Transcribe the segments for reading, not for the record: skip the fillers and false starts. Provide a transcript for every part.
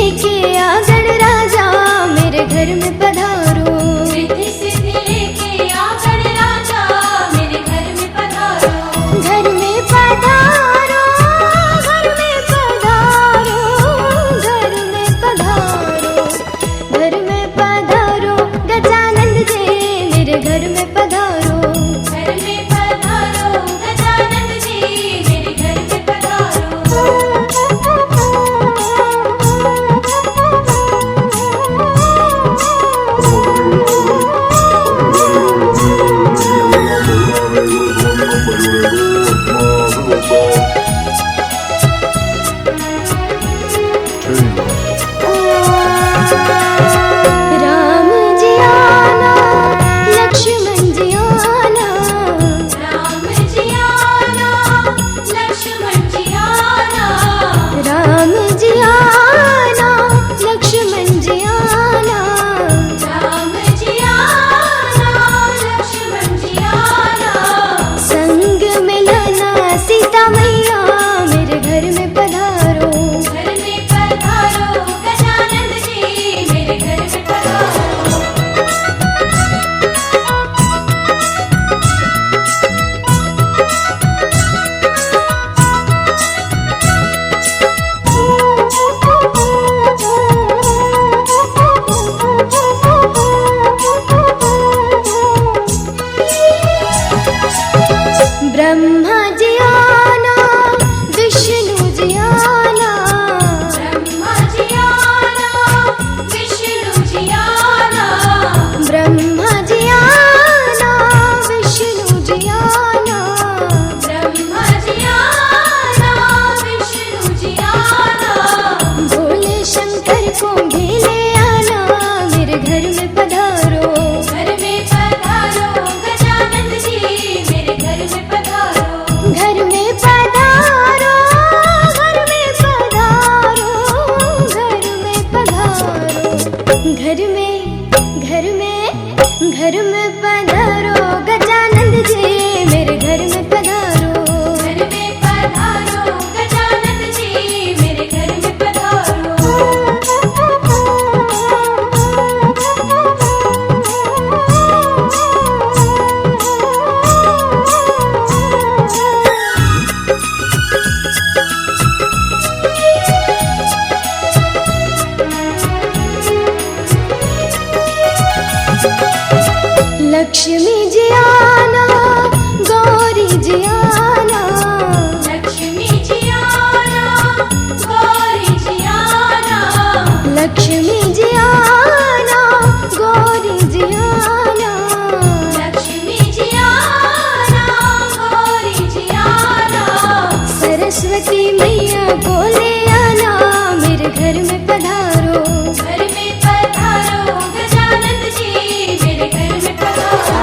लेके आ गणराजा मेरे घर में पधारो। रिद्धि सिद्धि लेके आ गणराजा मेरे घर में पधारो। घर में पधारो, घर में पधारो, घर में पधारो, घर में पधारो गजानंद जी मेरे घर में पधारो। घर में पधारो गजानंद जी मेरे घर में पधारो। राम जी आना, लक्ष्मण जी आना, राम जी आना, लक्ष्मण जी आना, राम जी आना, लक्ष्मण जी आना, राम जी आना, लक्ष्मण जी आना। संग में लाना सीता मैया मेरे घर में पधारो। घर में पधारो गजानंद जी मेरे घर में पधारो। ब्रह्मा जी आना, विष्णु जी आना, ब्रह्मा जी आना, विष्णु जी आना, ब्रह्मा जी आना, विष्णु जी आना, ब्रह्मा जी आना, विष्णु जी आना। भोले शंकर को भी ले आना मेरे घर में पधारो। घर में पधारो गजानंद जी मेरे घर में पधारो। घर में पधारो, घर में पधारो, घर में पधारो, घर में, घर में, घर में पधारो गजानंद जी मेरे घर में पधारो। घर में पधारो गजानंद जी मेरे घर में पधारो। लक्ष्मी जी आना, गौरी जी आना, लक्ष्मी जी आना, गौरी जी आना, लक्ष्मी जी आना, गौरी जी आना, लक्ष्मी जी आना, गौरी जी आना। सरस्वती मैया को ले आना मेरे घर में पधारो। घर में पधारो गजानंद जी मेरे घर में पधारो।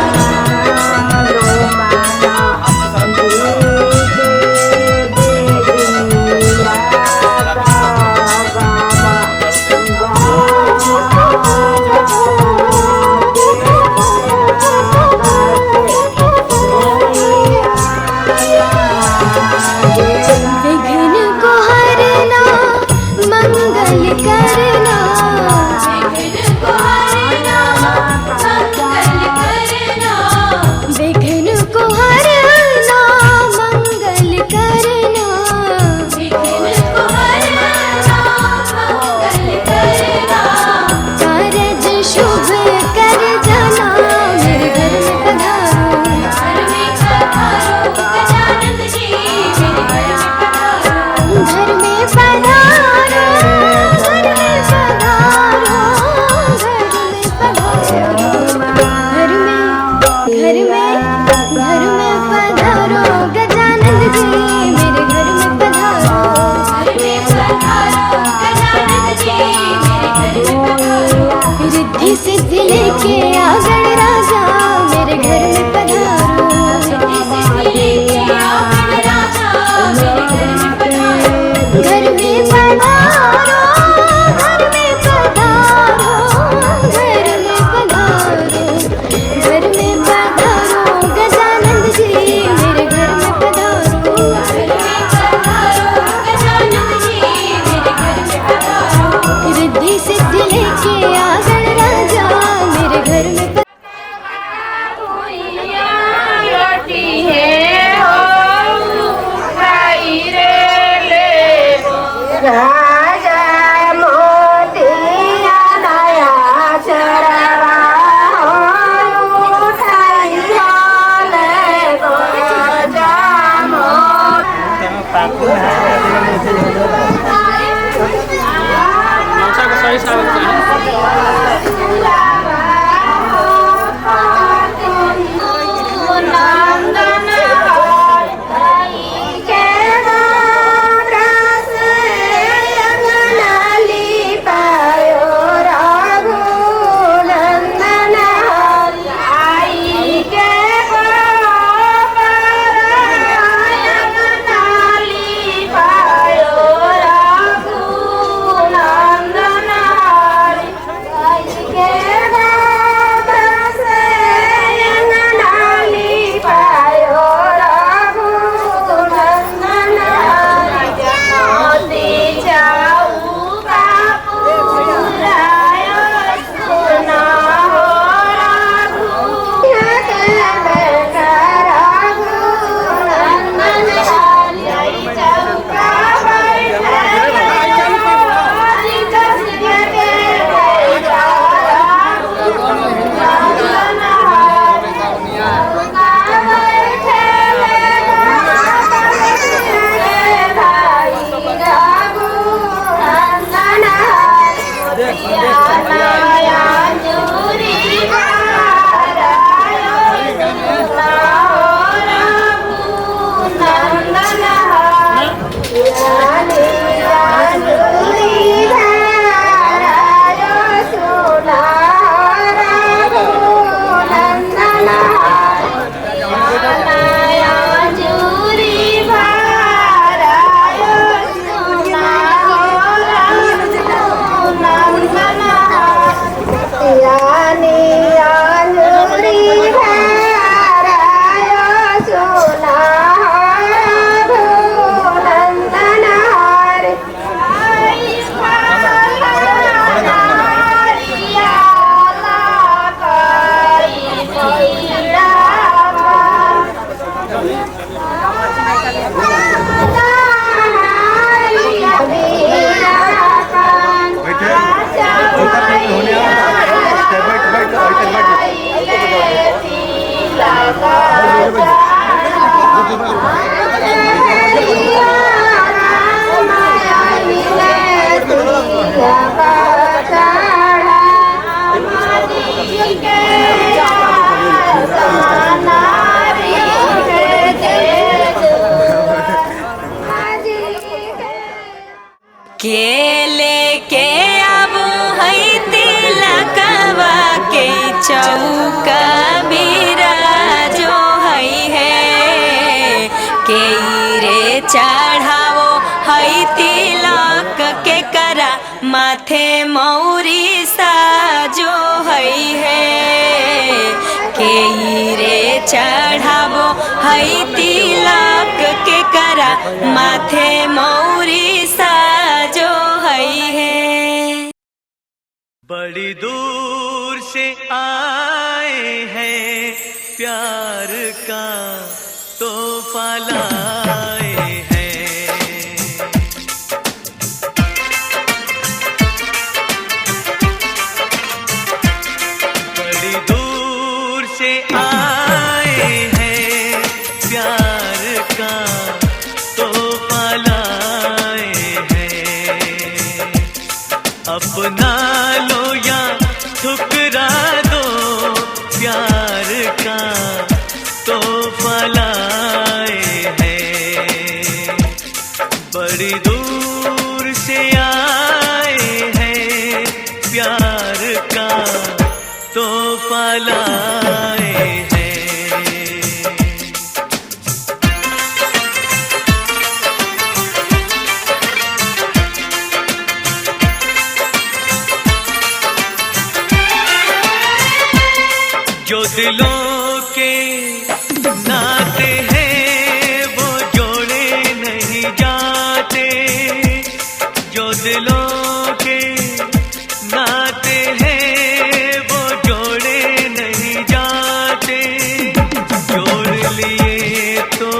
चढ़ावो हई तिलक के करा माथे मौरी साजो हई है के रे चढ़ावो हई तिलक के करा माथे मौरी साजो हई है। बड़ी दूर से आए हैं प्यार का तोहफा लाए हैं। बड़ी दूर से आए हैं प्यार का तोहफा लाए हैं। अपना लो या ठुकरा दो प्यार का तोहफा लाए हैं। बड़ी दूर से आए हैं प्यार का तोहफा लाए हैं। जो दिलों के नाते हैं वो जोड़े नहीं जाते। जो दिलों के नाते हैं वो जोड़े नहीं जाते। जोड़ लिए तो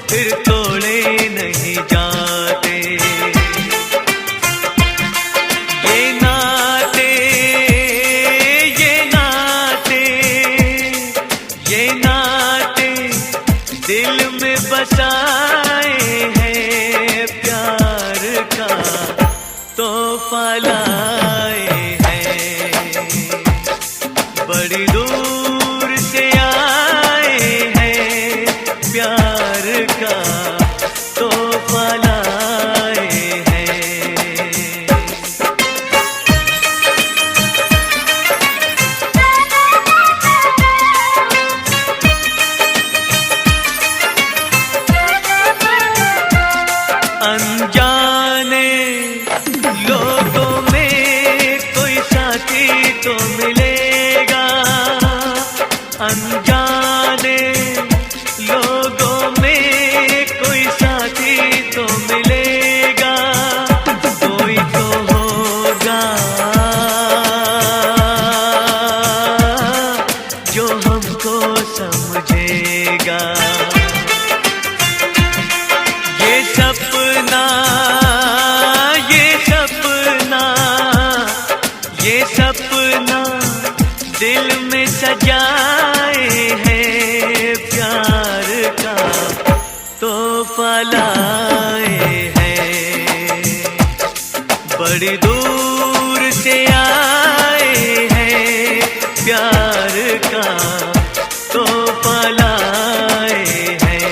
फिर तोड़े नहीं जाते। ये नाते दिल में बसाए हैं प्यार का तोहफा लाए हैं। बड़ी दूर से आए हैं प्यार का तोहफा लाए हैं। अनजाने लोगों में कोई साथी तो मिलेगा। अनजाने लोगों में कोई साथी तो मिलेगा। कोई तो होगा जो हमको समझेगा। ये सपना दिल में सजाए हैं प्यार का तोहफा लाए हैं। बड़ी दूर से आए हैं प्यार का तोहफा लाए हैं।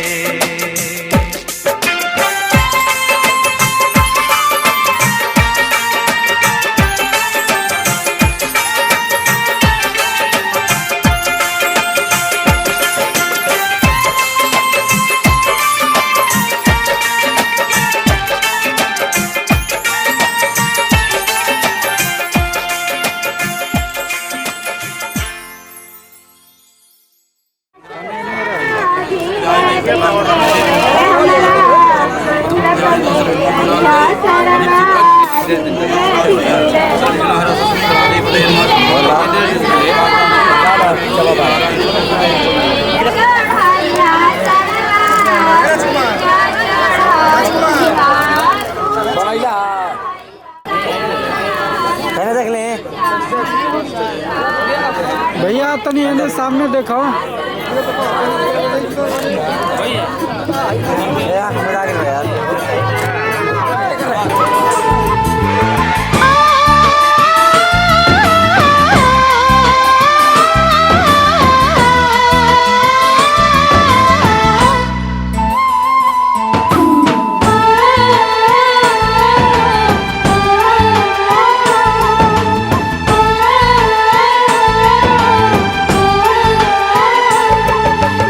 भैया तनी एने सामने देखो।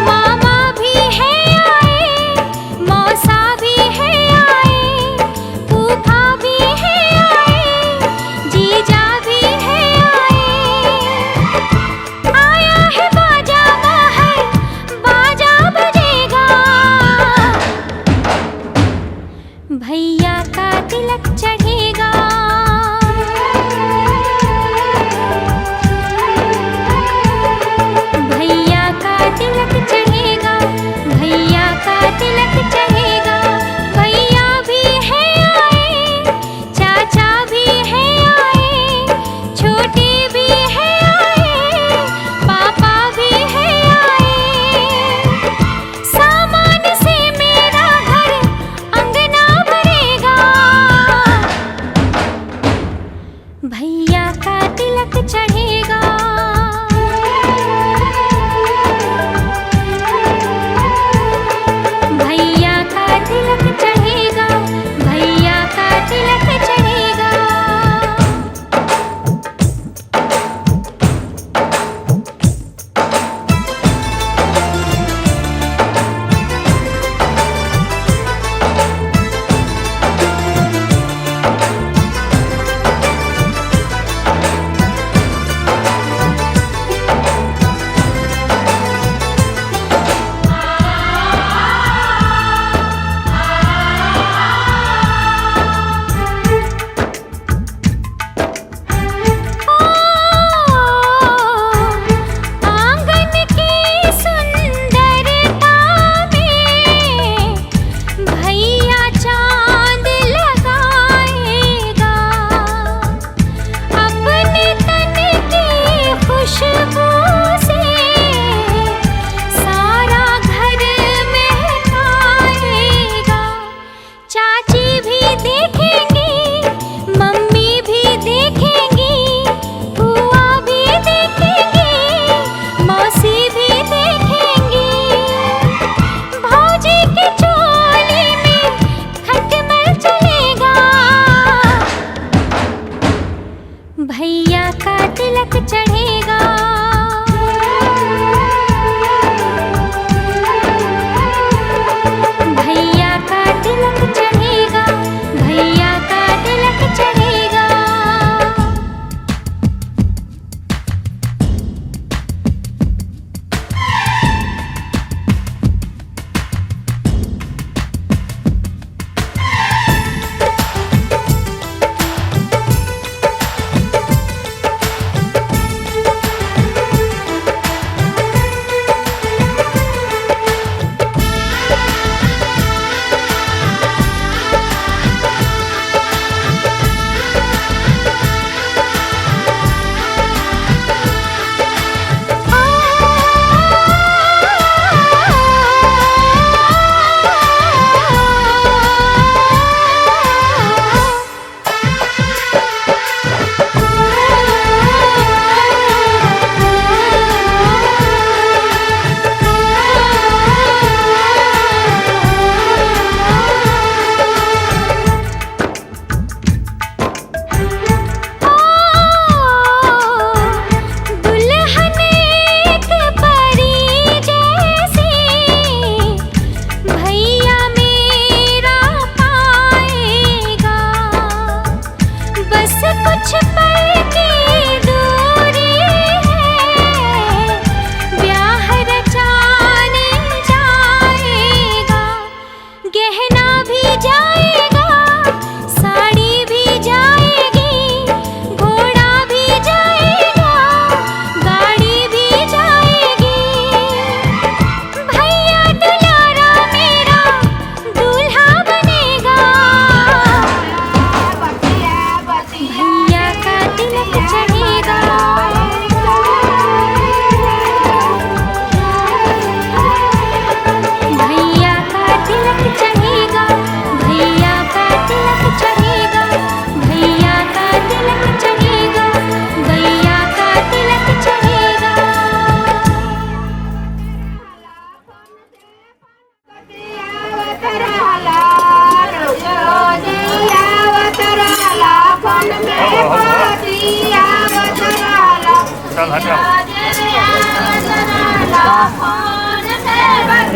मा का तिलक चढ़ेगा, भैया का तिलक चढ़ेगा, भैया का तिलक चढ़ेगा।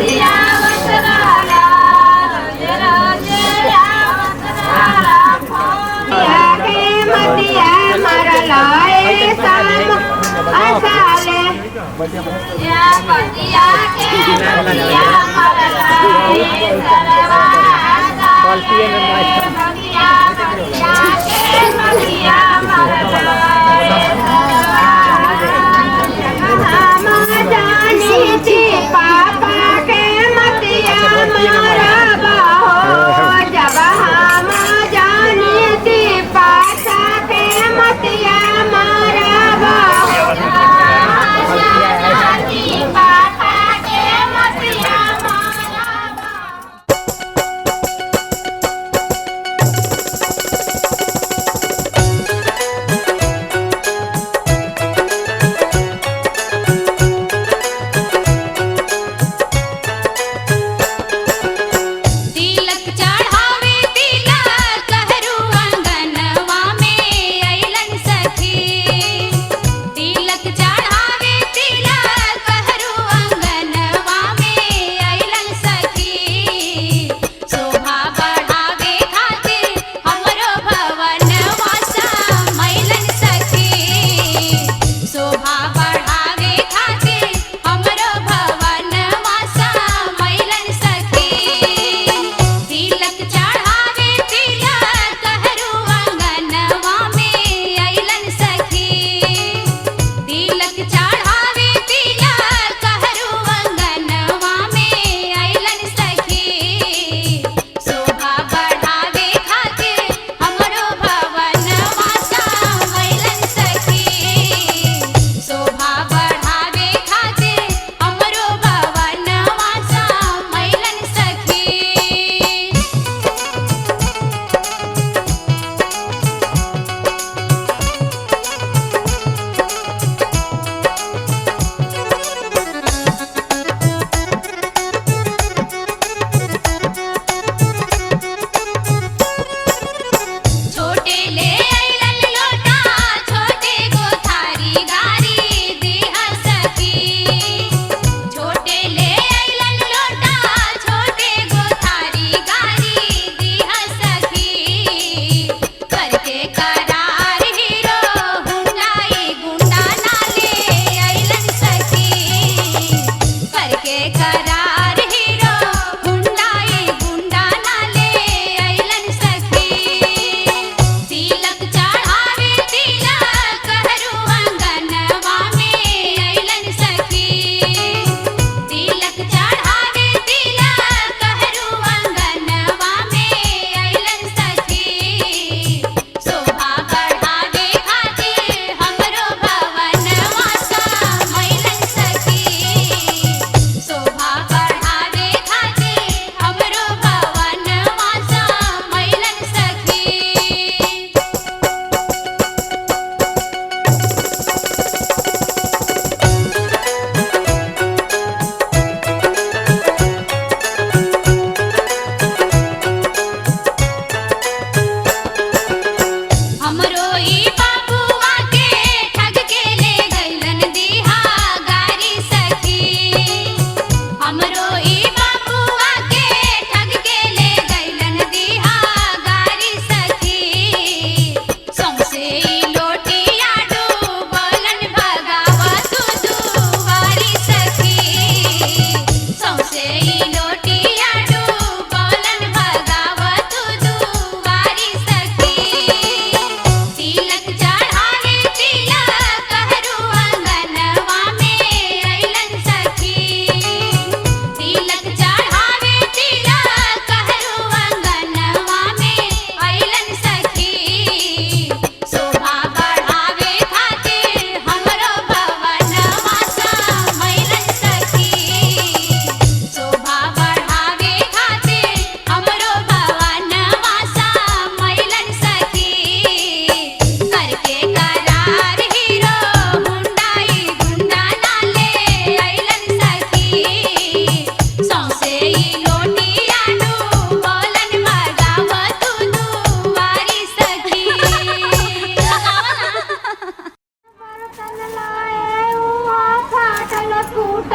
Yeah.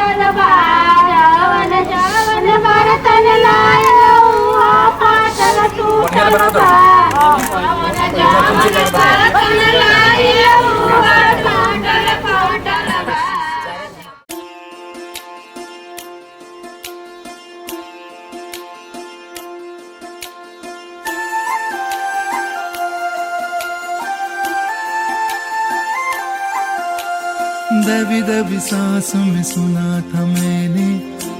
पाटल बा जवन जवन बरतन लायो पाटल टूटल बा जवन जवन बरतन लायो पाटल पाटल बा। दबी दबी सांसों में सुना था मैंने,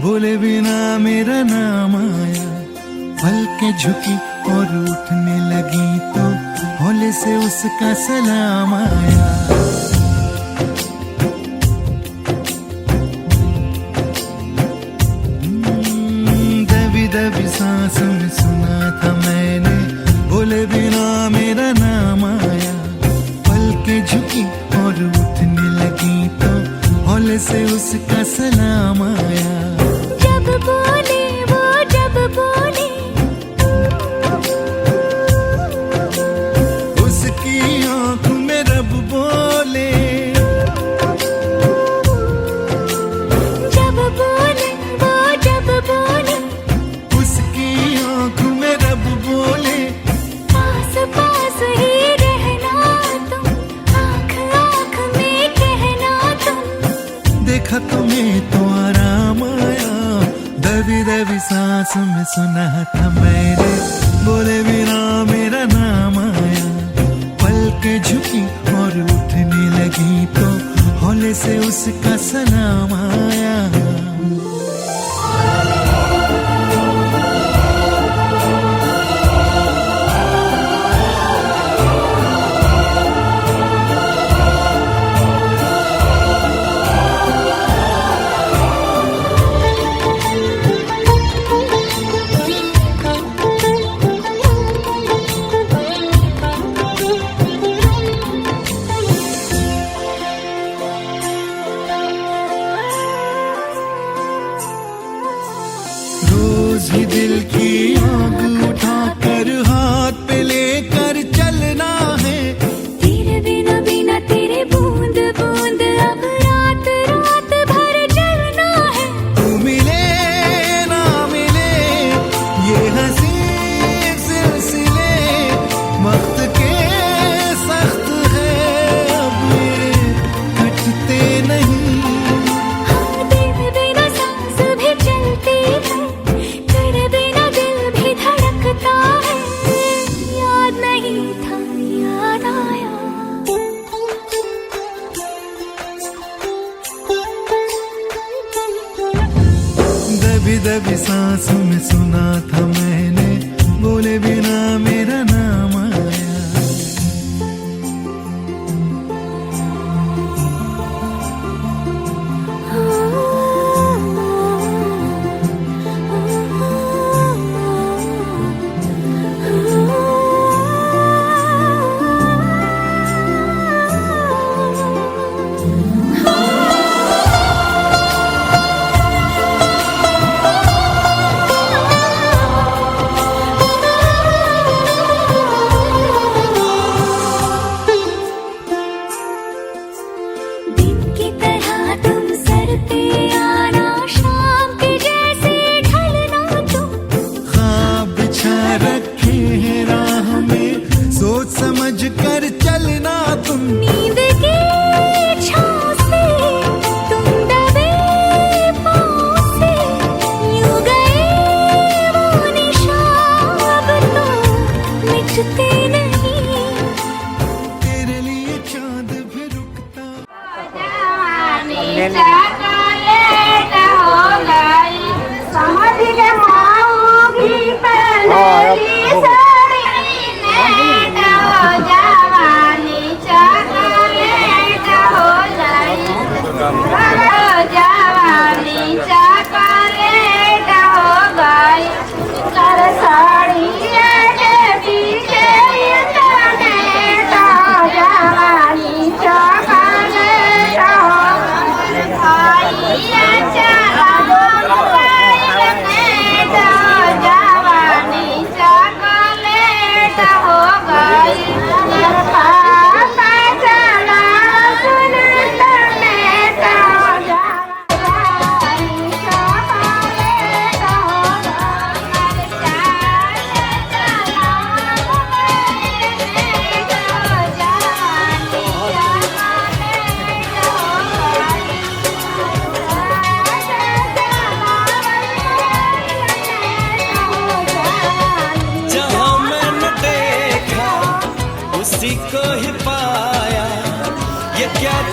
बोले बिना मेरा नाम आया। पलकें झुकी और उठने लगी तो हौले से उसका सलाम आया। दबी दबी सांसों में सुना था मैंने, बोले बिना मेरा नाम आया। पलकें झुकी और उठने लगी तो हौले से उसका सलाम आया। जब बोले वो जब बोले उसकी आँख में रब बोले, जब बोले वो जब बोले उसकी आँख में रब बोले। पास पास ही रहना तुम, आँख आँख में कहना तुम। देखा तुम्हें तो आराम आया। दबी दबी सांस में सुना था मैंने, बोले बिना मेरा नाम आया। पलकें झुकी और उठने लगी तो हौले से उसका सलाम आया। रोज ही दिल की आग उठाकर हाथ पे लेकर चलना है। तेरे बिना बिना तेरे बूंद बूंद अब रात रात भर जलना है। तू मिले ना मिले ये हंसी सिलसिले वक्त के सख्त है, अब ये कटते नहीं। हाँ तेरे बिना सांस भी चलती है, तेरे बिना दिल भी धड़कता है। याद नहीं था याद आया। दबी दबी सांसों में सुना था मैंने, बोले बिना मेरा नाम आया। दिन की तरह तुम सर पे आना, शाम के जैसे ढलना तुम। ख्वाब बिछा रखे हैं राह में, सोच समझ कर चलना तुम। नींद की छाँव से तुम दबे पाँव से, यूं गए वो निशान अब तो मिटते नहीं। तेरे लिए चांद भी रुकता। जवानी चॉकलेट हो गई, समझ के माऊंगी पहली साड़ी नेट हो। जवानी चॉकलेट हो गई, जवानी चॉकलेट हो गई। कर साड़ी के पीछे इंटरनेट हो। जवानी चॉकलेट हो गई।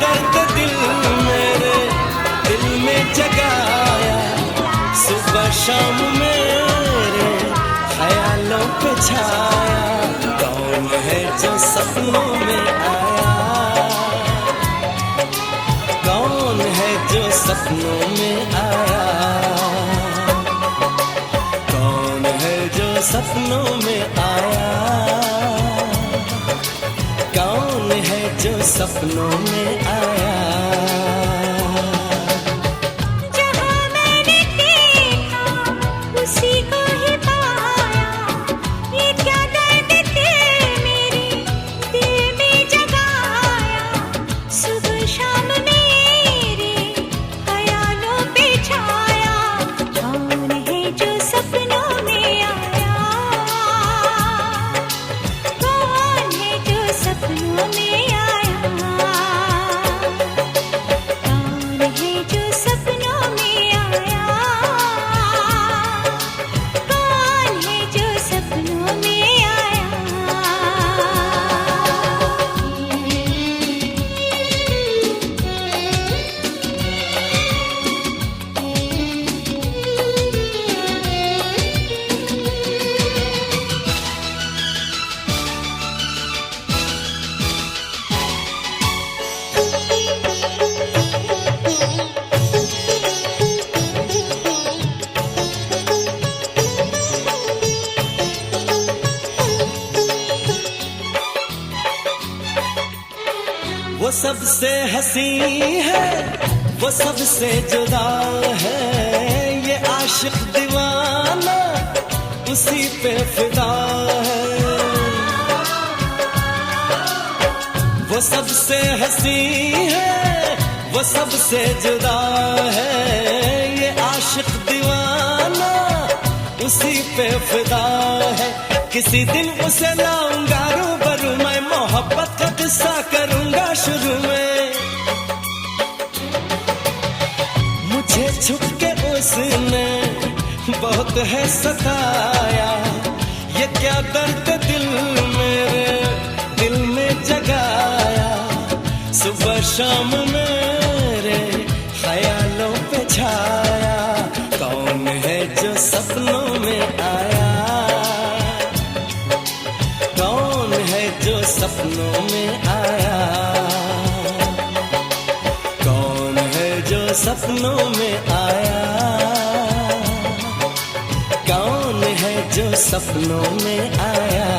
दर्द दिल मेरे दिल में जगाया, सुबह शाम मेरे ख्यालों पे छाया। कौन है जो सपनों में आया, कौन है जो सपनों में आया, कौन है जो सपनों में आया, कौन है जो सपनों में आया। जहाँ मैंने देखा उसी को ही पाया, ये क्या दर्द थे मेरे दिल में जगाया, सुबह शाम मेरे ख्यालों पे छाया। कौन है जो सपनों में आया, कौन है जो सपनों में आया, कौन है जो सपनों में आया, कौन है जो सपनों में आया। वो सबसे हंसी है, वो सबसे जुदा है, ये आशिक दीवाना उसी पे फिदा है। वो सबसे हंसी है, वो सबसे जुदा है, ये आशिक दीवाना उसी पे फिदा है। किसी दिन उसे लाऊंगा रूबरू, मैं मोहब्बत का किस्सा करूंगा शुरू में। मुझे छुप के उसने बहुत है सताया, ये क्या दर्द दिल मेरे दिल में जगाया, सुबह शाम मेरे ख्यालों पे छाया। कौन है जो सपनों में आया, कौन है जो सपनों में आया, कौन है जो सपनों में आया, कौन है जो सपनों में आया।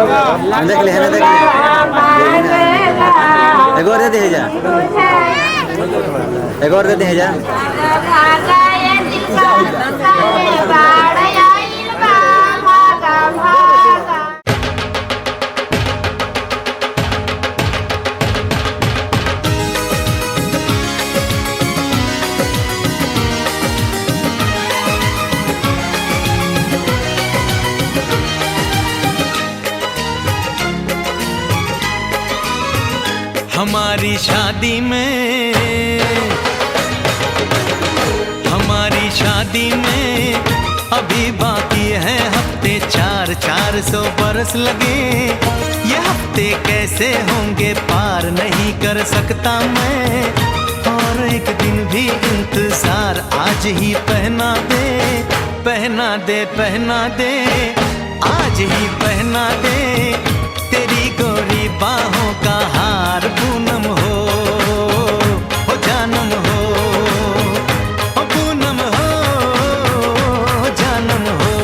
देख ले है, देख ले एक और दे दे जा, एक और दे दे जा। हमारी शादी में, हमारी शादी में अभी बाकी है हफ्ते 400 बरस लगे। ये हफ्ते कैसे होंगे पार नहीं कर सकता मैं, और एक दिन भी इंतजार आज ही पहना दे, पहना दे, पहना दे, आज ही पहना दे तेरी गोरी बाहों का हार। पूनम हो जानम हो, पूनम हो जानम हो।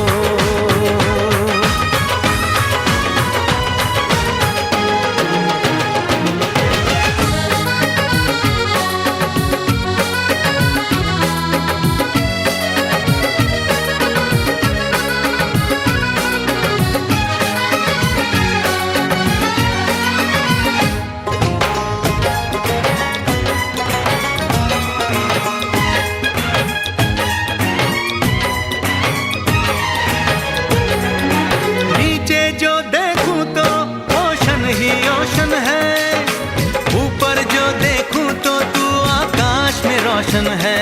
है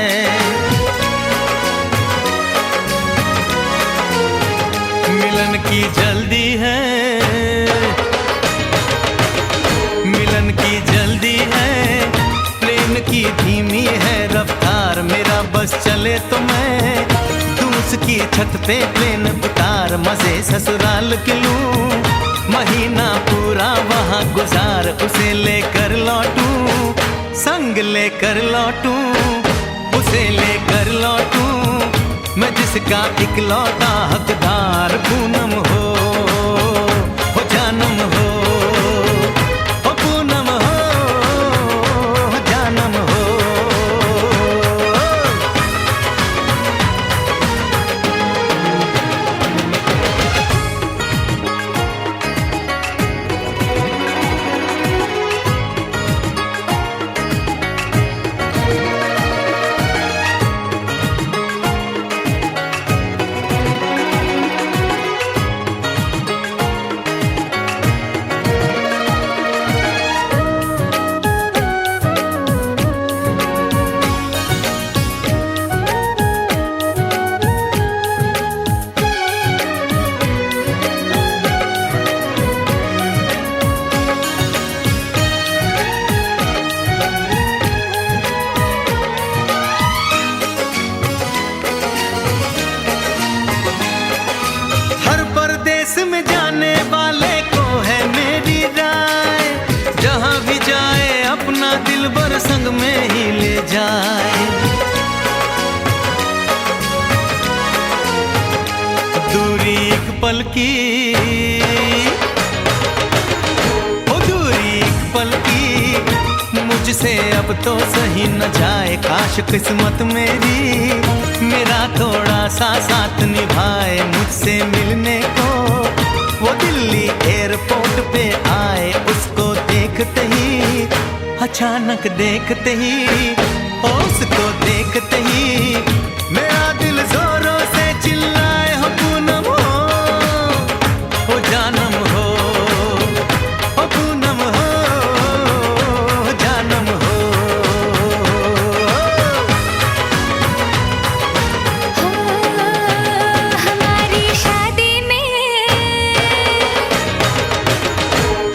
मिलन की जल्दी है, मिलन की जल्दी है, प्रेम की धीमी है रफ्तार। मेरा बस चले तो मैं दूं उसकी छत पे प्लेन उतार, मजे ससुराल के लूं, महीना पूरा वहाँ गुजार, उसे लेकर लौटूं, संग लेकर लौटूं, उसे लेकर लौटूं, मैं जिसका इकलौता हकदार। पूनम हो जानम हो, पूनम हो जानम हो। में जाने वाले को है मेरी राय, जहां भी जाए अपना दिलबर संग में ही ले जाए। दूरी एक पल की, ओ दूरी एक पल की, मुझसे अब तो सही न जाए। काश किस्मत मेरी मेरा थोड़ा सा साथ निभाए, मुझसे मिलने को वो दिल्ली एयरपोर्ट पे आए। उसको देखते ही, अचानक देखते ही, उसको देखते ही मेरा दिल जोरों से चिल्लाए, हो पूनम हो जानम हो, पूनम हो जानम हो। हमारी शादी में,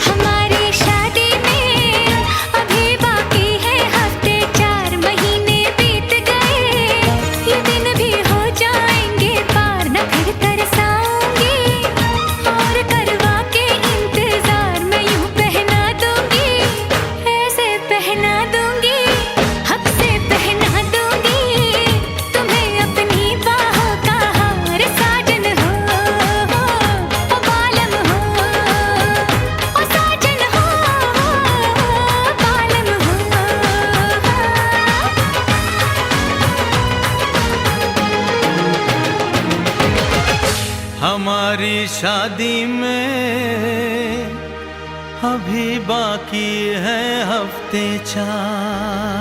हमारी शादी में अभी बाकी है हफ्ते 4 महीने बीत गए। हमारी शादी में अभी बाकी है हफ्ते 4।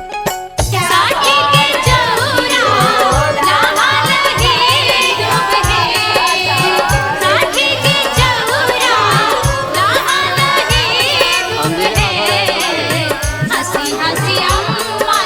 साथी के चौरा लाहा लगे डूब है साथी के चौरा लाहा लगे डूब है हंसी हंसी अम्मा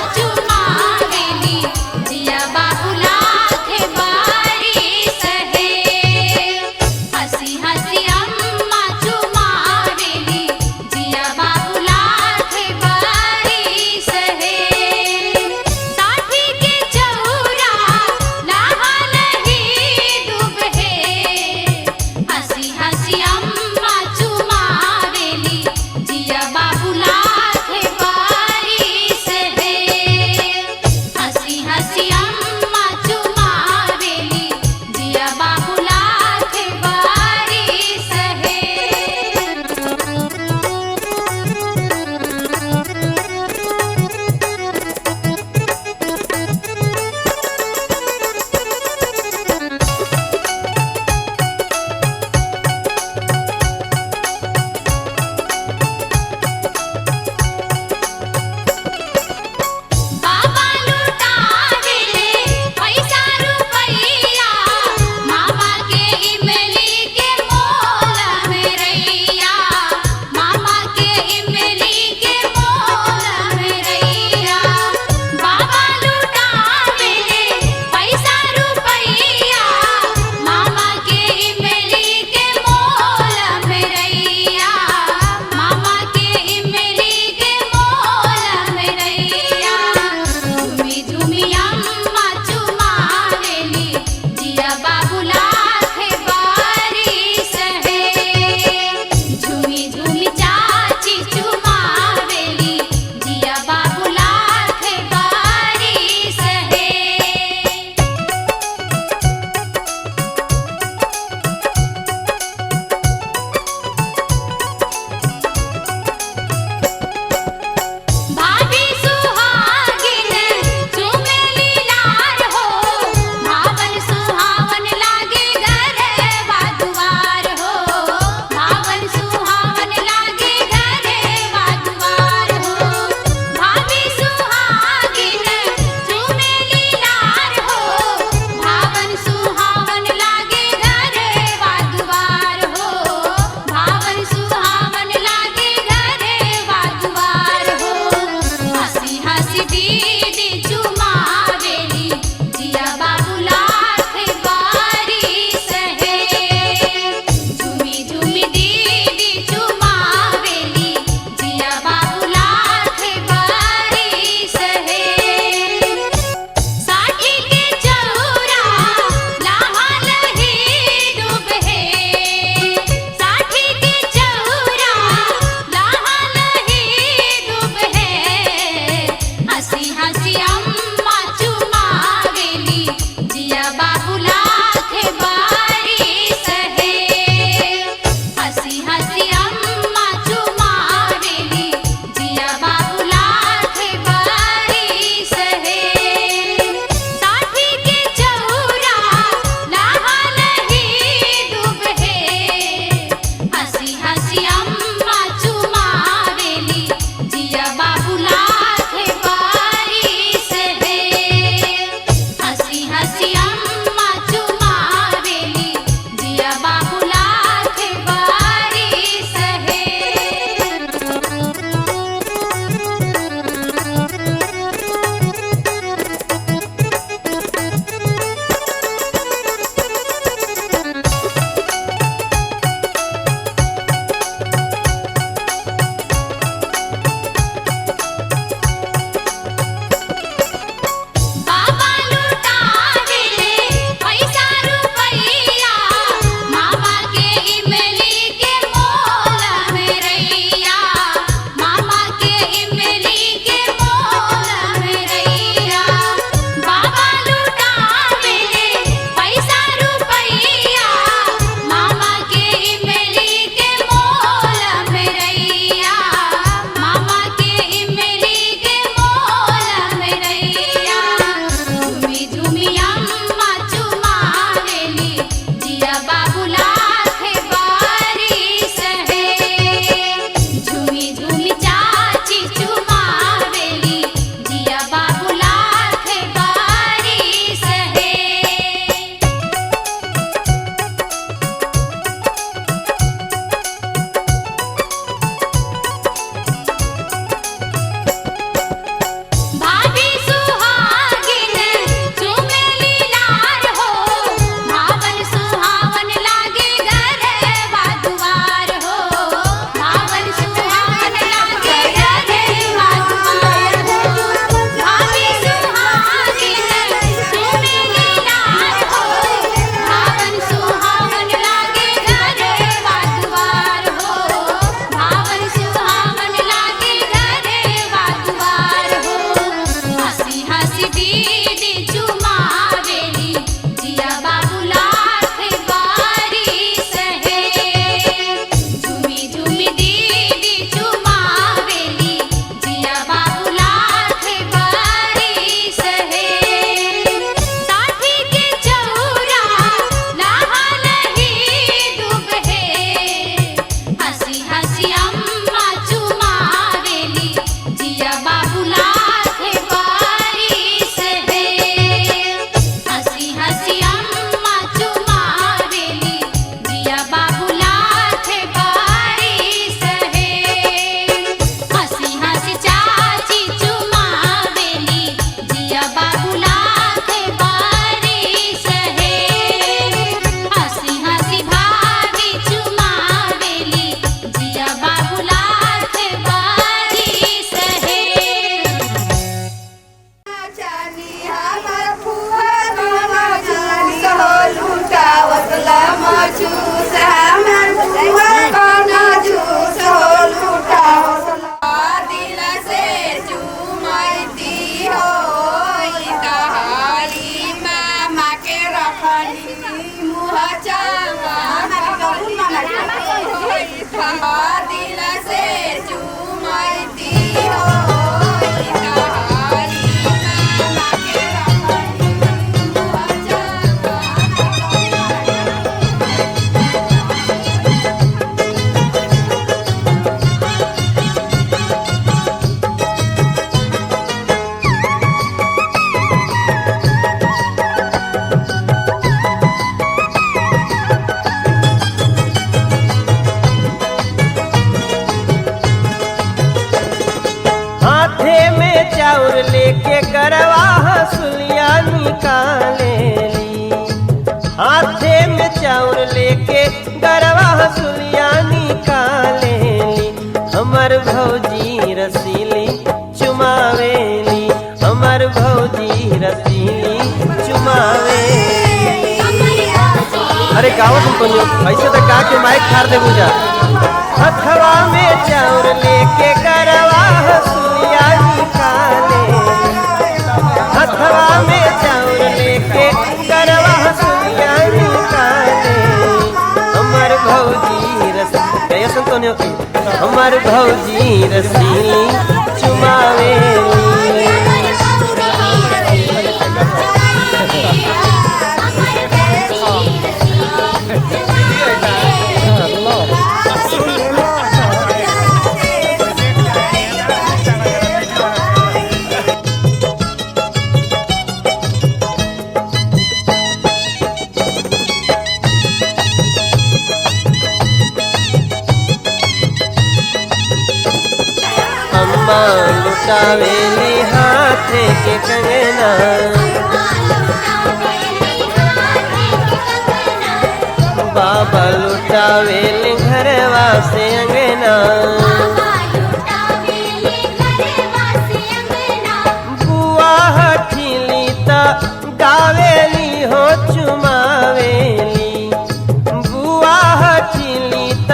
दिल से चूमती हो इतारी काना के रखनी अच्छा हाथे में चाउर लेके गरवा हसुलिया निकाले ली। हाथे में चाउर लेके गरवा हसुलिया निकाले ली। हमर भौजी रसीली चुमावेली, हमर भौजी रसीली चुमावेली। अरे गाँव तुम पंजो ऐसे तो का के माइक खार दे बुझा। हथवा में चाउर लेके गरवा हसुलिया निकाले, हथवा में चाउर लेके गरवा हसुलिया निकाले। हमर भौजी रसीली सुन तो हमर भौजी रसीली चुमावेली। अम्मा लुटावेली हाथे के कंगना, बाबा लुटावेली घरवा से अंगना। बुआ हठीली त गावेली हो चुमावेली, बुआ हठीली त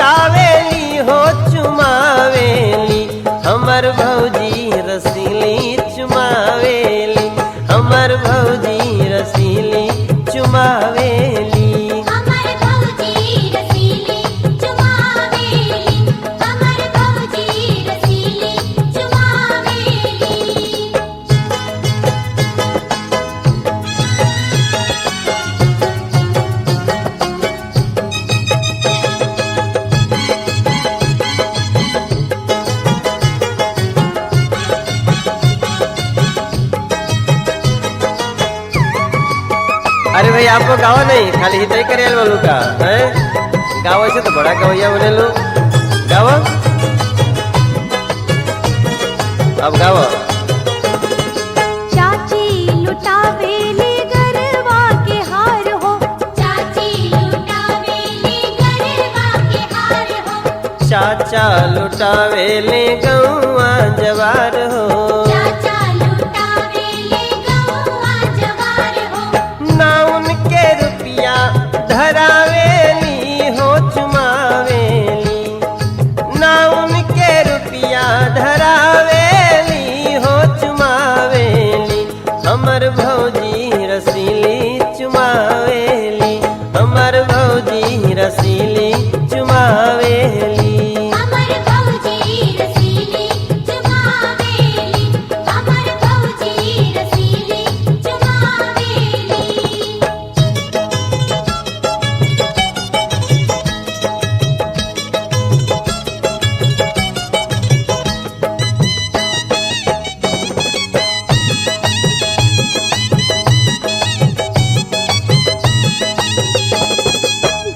गावेली हो चुमावेली। हमर भौजी रसीली चुमावेली, हमर भौजी रसीली चुमावेली। हमर भौजी रसीली चुमावेली, हमर भौजी रसीली चुमावेली। अरे भाई आपको गावा नहीं खाली हित ही करे वालों का है। गावा से तो बड़ा गवैया बने लो। गावा अब गावा। चाची लुटावेली गरवा के हार हो, चाची लुटावेली गरवा के हार हो। चाचा लुटावेले गौआ जवार हो, चाचा लुटावेली गौआ जवार हो। ना उनके रुपया धरावेली हो चुमावेली, ना उनके रुपया धरावेली हो चुमावेली। हमर भौजी रसीली चुमावेली, हमर भौजी रसीली चुमावेली। हमर भौजी रसीली चुमावेली, हमर भौजी रसीली चुमावेली।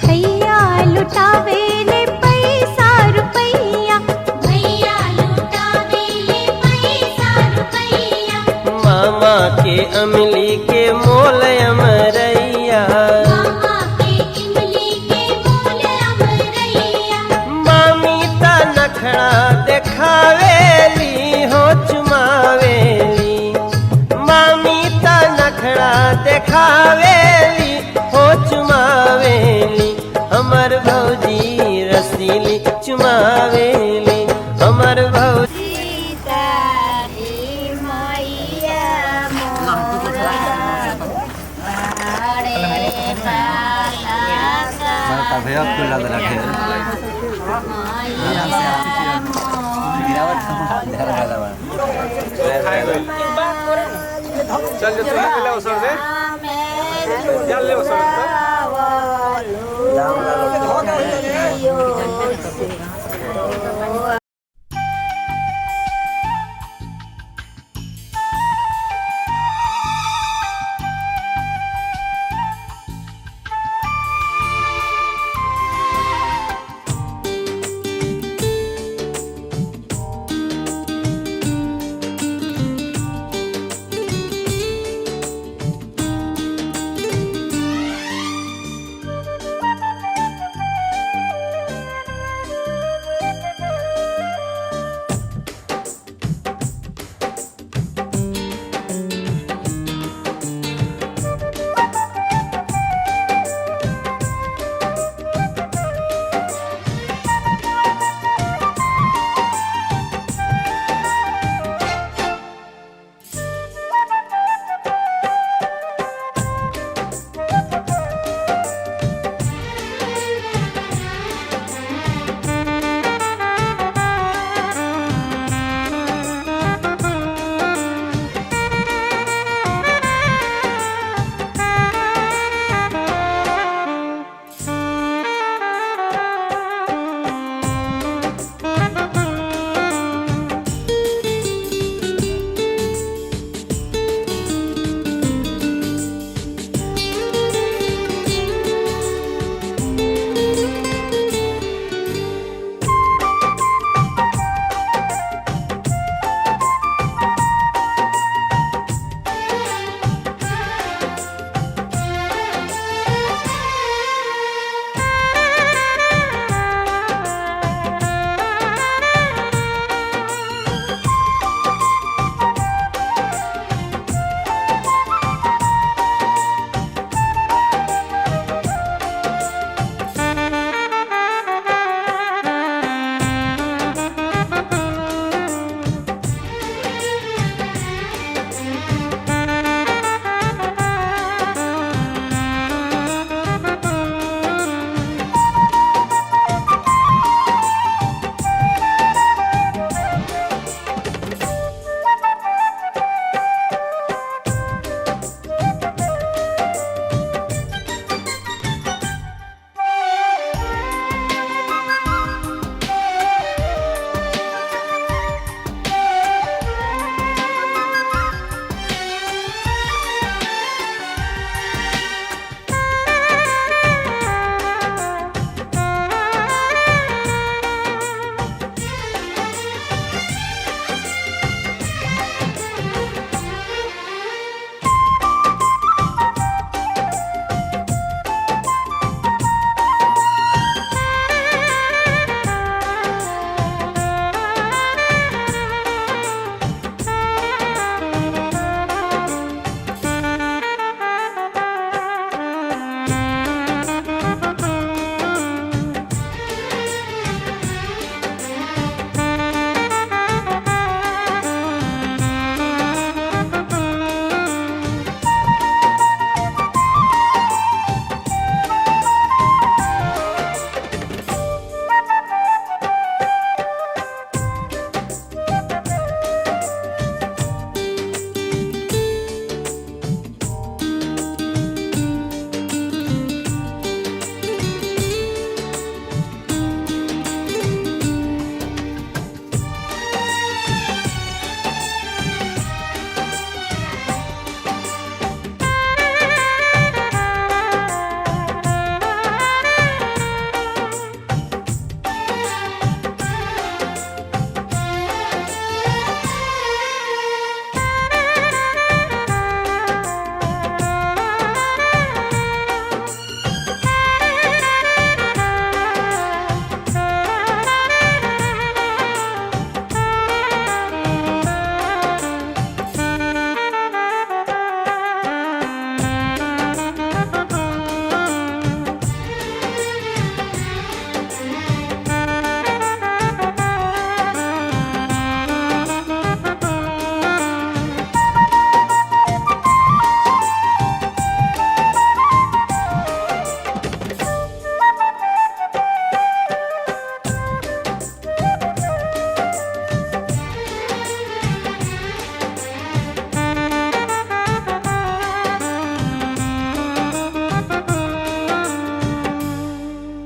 भैया लुटावेले पैसा रुपैया, भैया लुटावेले पैसा रुपैया। मामा के अमली के मोल अमरैया, मामा के इमली के मोल अमरैया। मामी ता नखड़ा देखावेली हो चुमावेली, मामी ता नखड़ा देखावेली हो चुमावेली। हमर भौजी रसीली चुमावेली, हमर भौजी होता भैया खुला लगा ढेर चल जो तू ले ले उसर दे चल ले उसर